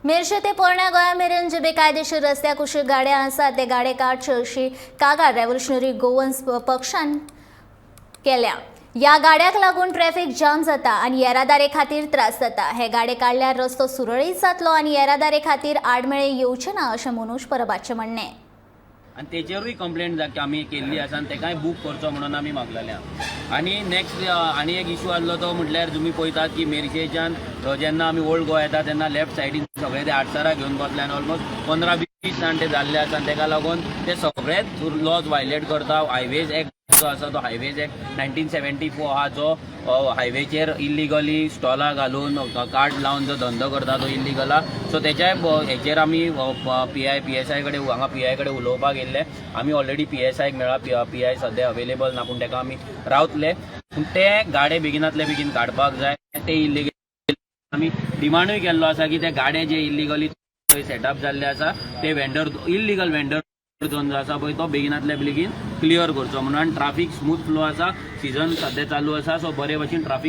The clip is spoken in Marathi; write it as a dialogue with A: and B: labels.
A: मेर्शे ते पोरण्या गोंया मेरेन जे बेकायदेशीर रस्त्याक अश्यो गाड्या आसात ते गाडे काडचे अशी कागाळ रेव्होल्युशनरी गोवन्स पक्षान केल्या। ह्या गाड्याक लागून ट्रॅफिक जाम जाता आनी येरादारी खातीर त्रास जाता। हे गाडे काडल्यार रस्तो सुरळीत जातलो आनी येरादारी खातीर आडमेळे येवचे ना अशें मनोज परबाचें म्हणणें।
B: आणि तेचेरूय कंप्लेंट आमी केल्ली आसा आनी तेकाय बूक करचो म्हणून आमी मागलेले आहा। आनी नेक्स्ट आनी एक इशू आसलो तो म्हटल्यार तुमी पळयतात की मेर्शेच्यान जेन्ना आमी ओल्ड गोवा येता तेन्ना लेफ्ट सायडीन सगळे ते आडसरां घेवन बसले आनी ऑलमोस्ट 15-20 जाण ते जाल्ले आसा आनी तेका लागून ते सगळेच लॉज वायलेट करता। हायवेज एक्ट जो आसा तो हायवेज एक्ट 1974 आहा जो हायवेचेर इल्लिगली स्टॉलां घालून कार्ड लावन जो धंदो करता तो इल्लिगल आहा। सो तेच्या हेचेर आमी PSI कडेन हांगा PI कडेन उलोवपाक गेल्ले। आमी ऑलरेडी PSIक मेळ्ळा, PI सद्या अवेलेबल ना पूण तेका आमी रावतले। पूण ते गाडे बेगिनातले बेगीन काडपाक जाय। ते इल्लिगल आमी डिमांडूय केल्लो आसा की ते गाडे जे इल्लिगली सेटअप जाल्ले आसा ते इल्लिगल वेंडर झोन जो आसा पळय तो बेगिनातले बेगीन क्लियर करचो म्हणून। ट्राफिक स्मूथ फ्लो आसा, सीजन सद्या चालू आसा, सो बरे भशेन ट्राफिक